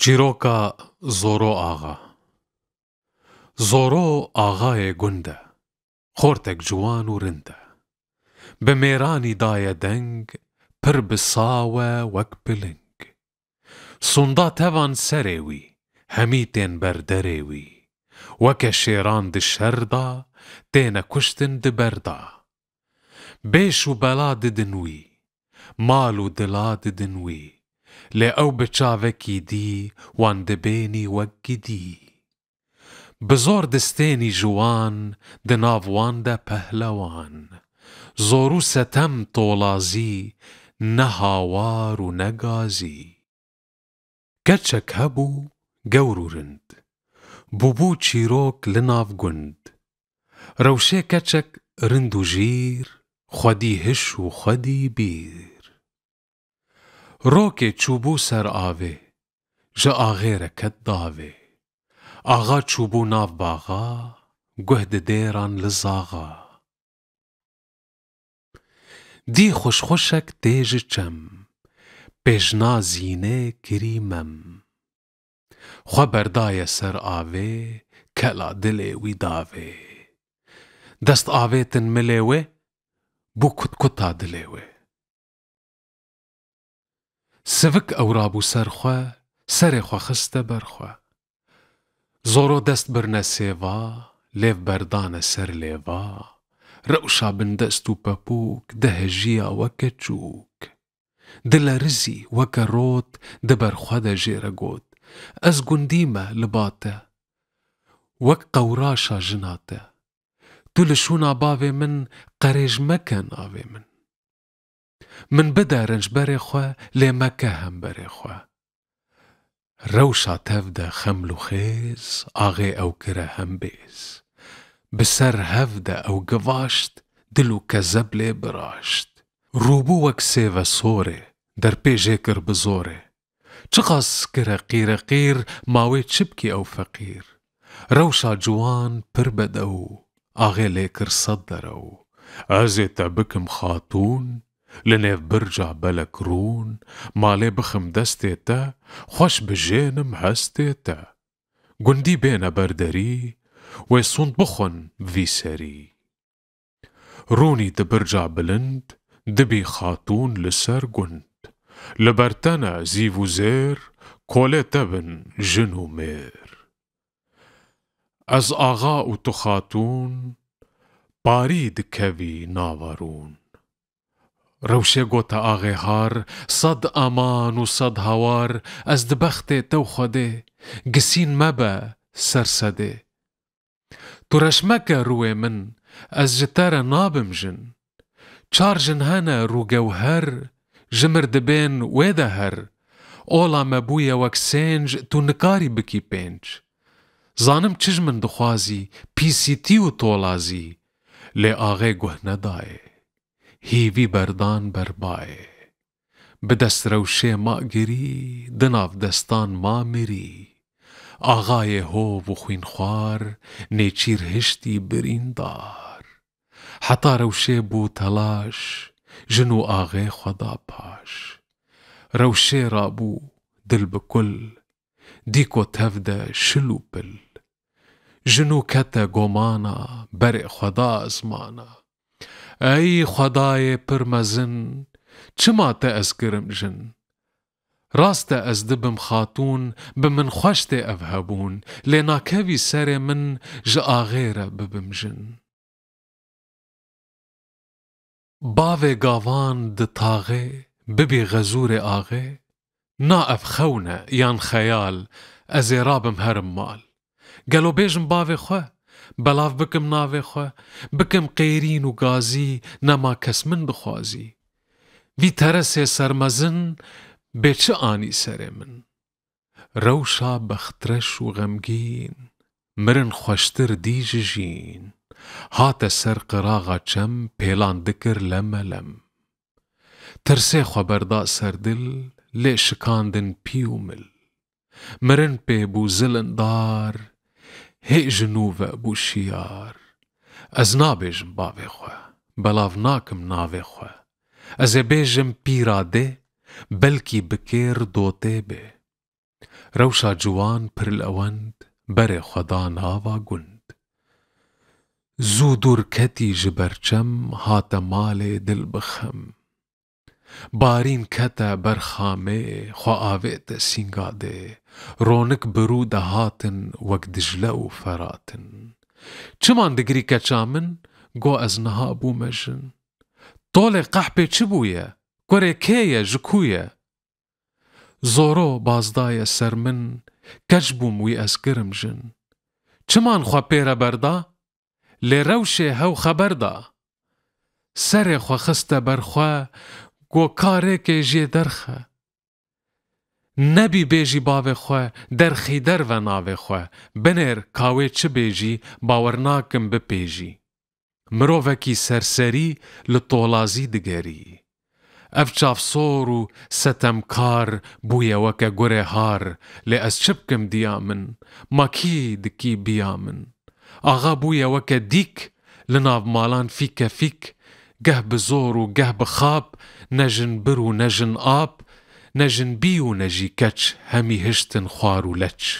چیرۆکە زۆرۆ ئاغا. زۆرۆ ئاغایە گوندە، خۆرتێک جوان و رندە، بە مێرانی دایە دەنگ، پر بساوە وەک پلنگ. سوندا تەوان سەرێوی، هەمی تێن بەردەرێوی، وەکە شێران دشەردا، تێنە کوشتن دبەردا. بێش و بەلا ددنوی، مال و دلا ددنوی، لێ ئەو بچاوەکی دی وان دبێنی وەک گدی. بزۆر دستێنی جوان دناواندا پەهلەوان، زۆر و سەتەم تۆڵازی، نە هاوار و نە گازی. کەچەک هەبوو گەور و رند، بووبوو چیرۆک لەناو گوند. ڕەوشێ کەچەک رند و ژیر، خودی هش و خودی بیر. ڕۆکێ چووبوو سەر ئاوێ، ژە ئاغێرە کەت داوێ. ئاغا چووبوو ناو باغا، گوه ددێران لە زاغا. دی خوشخوشەک تێژە چەم، پێشنا زینێ کری مەم. خوا بەردایە سەر ئاوێ، کەلا دلێ وی داوێ. دەست ئاوێتن ملێوێ، بوو کوتکوتا دلێوێ. سڤک ئەورابوو سەرخوا، سەرێ خوا خستە بەرخوا. زۆرۆ دەست برنە سێوا، لێڤ بەردانە سەر لێوا. ڕەوشا بن دەست و پەپووک، دەهەژیە وەکە چووک. دلە رزی وەکە ڕۆت، دبەرخوا دەژێرە گۆت. ئەس گوندیمە لباتە، وەک قەوراشا ژناتە. تو لە شوونا باوێ من، قەرێژ مەکە ناوێ من. من بدە رەنج بەرێ خوا، لێ مەکە هەم بەرێ خوا. ڕەوشا تەڤدە خەمل و خێز، ئاغێ ئەو کرە هەم بێز. بسەر هەڤدە ئەو گڤاشت، دل و کەزەب لێ براشت. ڕووبوو وەک سێڤە سۆرێ، دەرپێژێ کر بزۆرێ. چ قاس کرە قیرە قیر، ماوێ چ بکی ئەو فەقیر. ڕەوشا جوان پر بەدە و، ئاغێ لێ کر سەد دەرەو. ئەزێ تە بکم خاتوون، لەنێڤ برجا بەلەک ڕوون. مالێ بخم دەستێتە، خۆش بژێنم هەستێتە. گوندی بێنە بەردەری، وێ سوند بخۆن ڤی سەری. ڕوونی دبرجا بلند، دبی خاتوون لەسەر گوند. لەبەرتەنە زیڤ و زێر، کۆلێ تەبن ژن و مێر. ئەز ئاغا و تو خاتوون، پاری دکەوی ناوەڕوون. ڕەوشێ گۆتە ئاغێ هار، سەد ئەمان و سەد هەوار. ئەس دبەختێ تەو خودێ، گسین مەبە سەرسەدێ. تو رەش مەکە ڕوێ من، ئەس ji te re nabim jin. Çar jin hene rûgewher، jimir dibên wê de her. Ola me bûye wek sênc، tu nikarî bikî pênc. Zanim çi ji min dixwazî، pîsîtî û tolazî. Lê ağê guh nedaye، hîvî berdan berbayê. Bi dest rewşê ma girî، di nav destan ma mirî. ئاغایê hov û xwînxwar، nêçîr hiştî birîndar. Heta rewşê bû telaş، jin û ağê xwe da paş. Rewşê rabû dil bi kul، dîko tev de şil û pil. Jin û kete gomana، berê xwe da esmana. Ey xwedayê pir mezin، çima te ez kirim jin. ڕاستە ئەس دبم خاتوون، bi min xweş tê ev hebûn. Lê nakevî serê min، ji ağê re bibim jin. Bavê gavan di taxê، bibî xezûrê ağê. Na ev xewn e yan xeyal، ez ê rabim herim mal. Gelo bêjim bavê xwe، belav bikim navê xwe. Bikim qêrîn û gazî، nema kes min dixwazî. Vî teresê sermezin، bê çi anî serê min. Rewşa bextreş û xemgîn، mirin xweştir dî ji jîn. Hate ser qiraxa çem، pêlan dikir lemelem. Tirsê xwe berda ser dil، lê şikandin pî û mil. Mirin pê bû zilindar، hê ji nû ve bû şiyar. Ez nabêjim bavê xwe، belav nakim navê xwe. Ez ê bêjim pîra dê، belkî bi kêr dotê bê. روشا جوان پر الأوند بر خدا ناوا گند. زو درکتی جبرچم هات مال دل بخم. بارین کتا برخامه خوا آویت سینگاده. رونک برود هاتن وک دجله و فراتن. چمان دگری کچامن گو از نها بو مجن. طول قحبه چه بویه؟ کوره کیه جکویه؟ زورو بازدای سر من کج بوم وی از گرم جن. چمان خوا پیره بردا؟ لی روشه هو خبر دا. سر خوا خسته برخوا گو کاره که جی درخه. نبی بیجی باوه خوا درخی در و ناوه خوا. بنر کاوه چه بیجی باورناکم بپیجی. مروفکی سرسری لطولازی دگری. اف چافسور و ستمکار بویا وکا گره هار لی از چبکم دیامن ماکی دکی بیامن. آغا بویا وکا دیک لناف مالان فیک فیک گه بزور و گه بخاب نجن برو نجن آب نجن بیو نجی کچ همی هشتن خوارو لچ.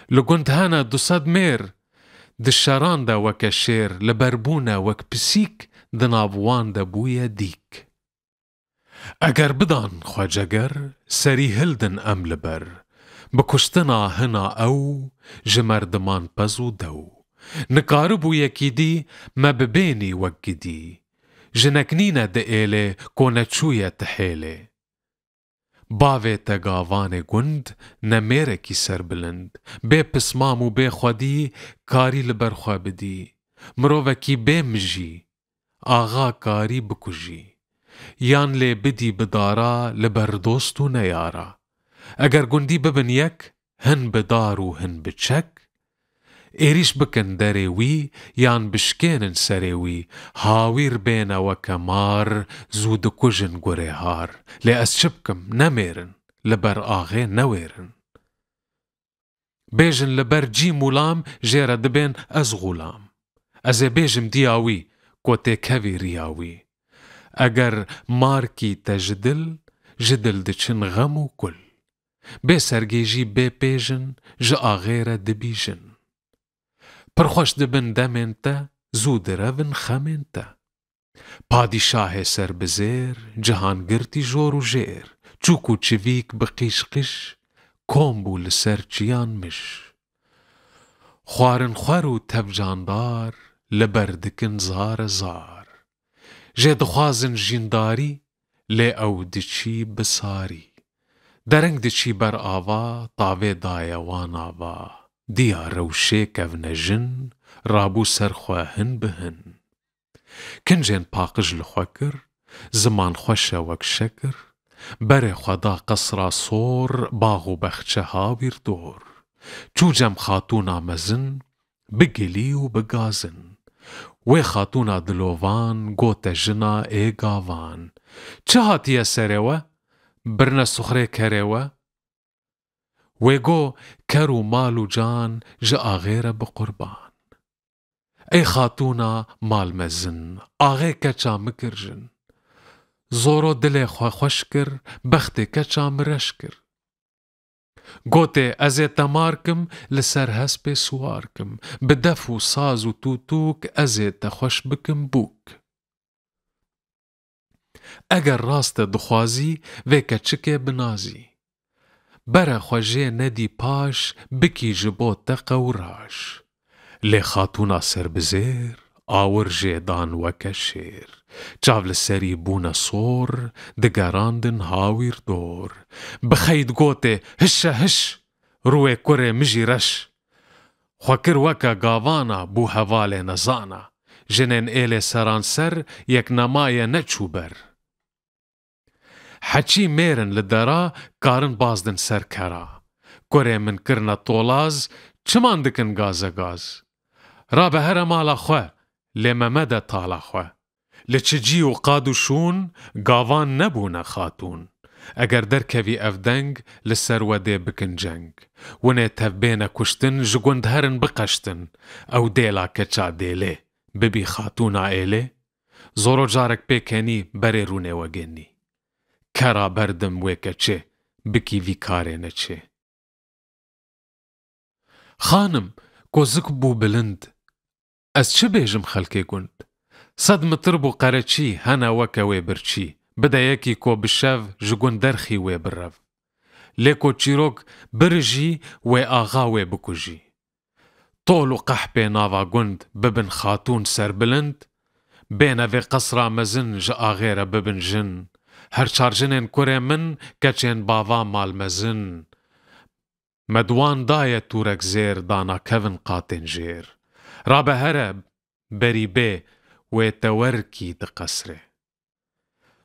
لگند هانا 200 میر دشاران دا وکا شیر لبربونا وک پسیک دناوان دا بویا دیک. اگر بدان خواجگر سری هلدن ام لبر بکشتنا هنا او جمردمان پزو دو. نکاربو یکی دی ما ببینی وکی دی جنکنینا ده ایله کونه چویا تحیله. باوه تگاوان گند نمیره کی سر بلند بے پسمامو بے خودی کاری لبر خواه بدی. مروه کی بے مجی آغا کاری بکجی. یان لی بدی بدارا لبر دوستو نیارا. اگر گندی ببن یک هن بدارو هن بچک. ایریش بکن دروی یان بشکینن سروی هاویر بین وکمار زود کجن گره هار. لی از چبکم نمیرن لبر آغه نویرن. بیجن لبر جی مولام جیره دبین از غولام. از بیجم دیاوی کوته کوی ریاوی. اگر مارکی تجدل جدل دچن غم و کل. بے سرگیجی بے پیجن جا آغیر دبیجن. پرخوش دبن دمین تا زود رون خمین تا. پادشاه سر بزیر جهان گرتی جور و جیر. چوکو چویک بقیش قش کومبو لسر چیان مش. خوارن خوارو تفجاندار لبردکن زار زار. جه دخوازن جینداری لی او دچی بساری. درنگ دچی بر آوا تاوه دایوان آوا. دیا روشه کون جن رابو سرخواهن بهن. کنجین پاقج لخوکر زمان خوشه وک شکر. بره خدا قصرا صور باغو بخچه هاویر دور. چوجم خاتونا مزن بگلی و بگازن. وی خاتونا دلووان گوت جنا ای گاوان. چه هاتیه سروا؟ برنا سخره کروا؟ وی گو کرو مالو جان جا آغیر بقربان. ای خاتونا مال مزن آغی کچا مکر جن. زورو دل خواه خوش کر بخت کچا مرش کر. گوته ازی تمارکم لسر هسپ سوارکم. بدف و ساز و توتوک ازی تخوش بکم بوک. اگر راست دخوازی ویکا چکه بنازی. بره خوژه ندی پاش بکی جبو تقه و راش. لی خاتونا سر بزیر آور جیدان وکه شیر. چاول سری بونا صور دگراندن هاویر دور. بخید گوته هش هش روی کره مجی رش. خوکر وکه گاوانا بو حوال نزانا. جنن ایل سران سر یک نمای نچو بر. حچی میرن لدرا کارن بازدن سر کرا. کره من کرنا طولاز چمان دکن گازه گاز. را به هر مالا خواه لممده تالا خواه. لچجی و قادو شون گاوان نبونا خاتون. اگر درکوی افدنگ لسر وده بکن جنگ. ونه تفبین کشتن جگند هرن بقشتن. او دیلا کچا دیله ببی خاتونا ایله. زورو جارک پیکنی بری رونه وگنی. کرا بردم ویکه چه بکی وی کاره نچه. خانم كوزك بو بلند از چه بیجم خلکی گند صد متر بو قرچی هنا وکا وی برچی بدا یکی کو بشو جگون درخی وی برو لیکو چیروک برجی و آغا وی بکجی طول و قحبه ناوا گند ببن خاتون سر بلند بین وی قصرا مزن جا آغیره ببن جن هر چارجنین کوره من کچین باوا مال مزن مدوان دایه تورک زیر دانا کون قاتن جیر رابه هره بری بی و تورکی د قصره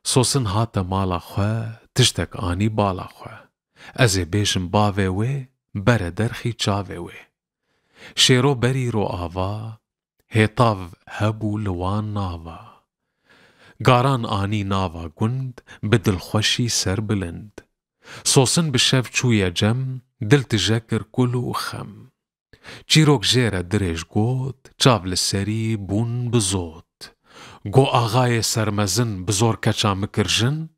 سوسن هات مالا خواه تشتک آنی بالا خواه از بیشم باوه وی بره درخی چاوه وی شیرو بری رو آوا هیتاو هبو لوان ناوا گاران آنی ناوا گند بدل خوشی سر بلند سوسن بشف چویا جم دل تجکر کلو خم چیروک جیره دریج گوت چاو لسری بون بزوت گو آغای سرمزن بزور کچا مکرجن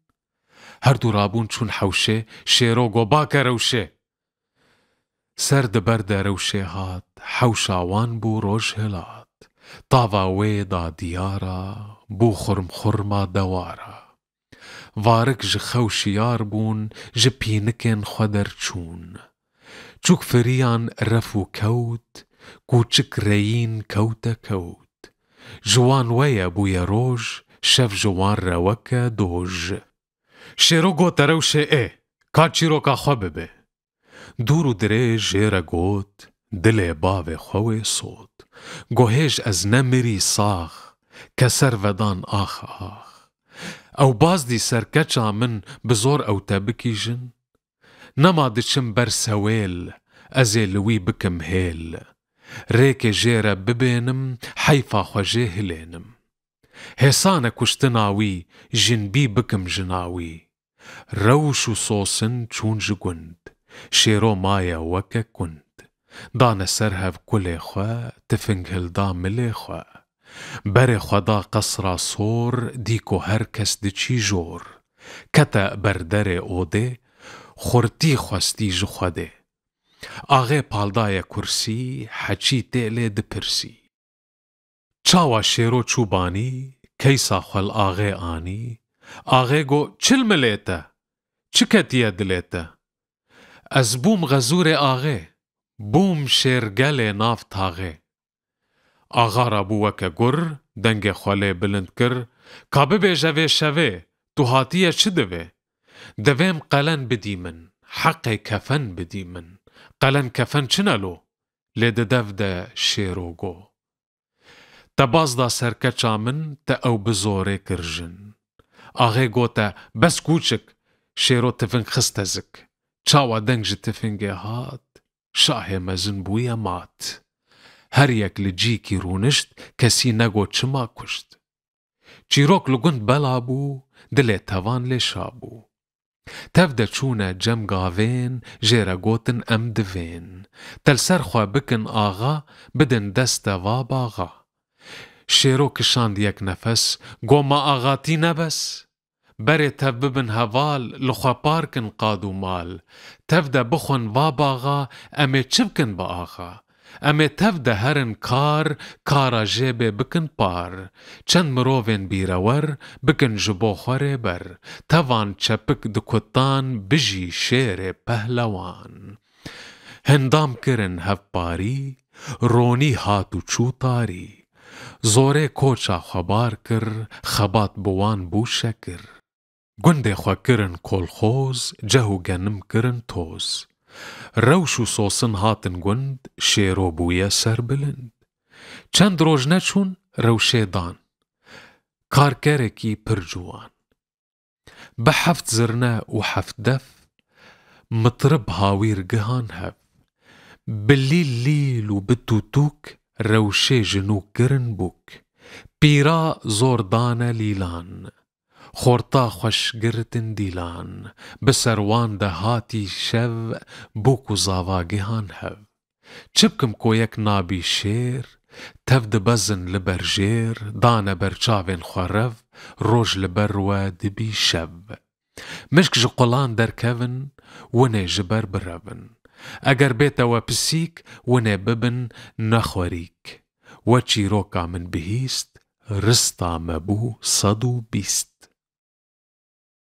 هر دو رابون چون حوشه شیرو گو باکه روشه سر دبرد روشه هات حوشاوان بو روش هلات طاوا ویدا دیارا بو خرم خرما دوارا وارک جخوشیار بون جپینکن خودر چون چوک فریان رفو کوت کوچک رین کوتا کوت جوان ویا بویا روژ شف جوان روکا دوژ شیرو گوت روشه کا چیرو کا خواه ببه دورو دره جیره گوت دل باوه خواه صوت گوهش از نمری ساخ کسر ودان آخ آخ او باز دی سرکچا من بزور او تبکی جن نما دچم بر سویل ازی لوی بکم هیل ریک جیره ببینم حیفا خوژه هلینم حسانه کشتناوی جنبی بکم جناوی روش و سوسن چون جگند شیرو مایا وکه کند دانه سرهف کل خواه تفنگل دا مل خواه بر خدا قصرا صور دیکو هر کس دچی جور کتا بردر اوده خورتی خواستی جخوده آغه پالدای کرسی حچی تیله دپرسی چاوا شیرو چوبانی کیسا خل آغه آنی آغه گو چل ملیتا چکتیه دلیتا از بوم غزور آغه بوم شیرگل نافت آغه آغا را بو وکه گر دنگ خاله بلند کر کابه بیجوه شوه تو هاتیه چه دوه دویم قلن بدی من حق کفن بدی من قلن کفن چنالو لید دو ده شیرو گو تباز دا سرکچا من تا او بزوره کرجن آغه گو تا بس کوچک شیرو تفنگ خستزک چاوا دنگ جه تفنگه هات شاه مزن بویا مات هر یک لجی کی رونشت کسی نگو چما کشت چیروک لگند بلا بو دل توان لشابو تفده چونه جم گاوین جیره گوتن ام دوین تل سر خواه بکن آغا بدن دست و باغا شیرو کشاند یک نفس گو ما آغاتی نبس بره تف ببن هوال لخوا پارکن قادو مال تفده بخون و باغا امه چبکن با آغا امه تفده هرن کارا جیبه بکن پار چند مروین بیرور بکن جبو خوره بر توان چپک دکتان بجی شیر پهلوان هندام کرن هف پاری رونی هاتو چو تاری زوره کوچا خبار کر خبات بوان بو شکر گنده خوا کرن کلخوز جهو گنم کرن توز روش و سوسن هاتن گند شیرو بویا سر بلند چند روز نچون روشه دان کارکرکی پر جوان به حفت زرنه و حفت دف مطرب هاویر گهان هف بلیل لیل و بتوتوک روشه جنو کرن بوک پیرا زوردانه لیلان خورتا خوشگرتن دیلان بسروان ده هاتی شو بوکو زاواگهان هف چبکم کویک نابی شیر تفد بزن لبر جیر دانه برچاوین خورف روش لبر و دبی شو مشک جقلان در کون ونه جبر برون ئەگەر بێتەوە پسیک ونێ ببن نەخۆریک وە چیرۆکا من بهیست ڕستا مەبوو 120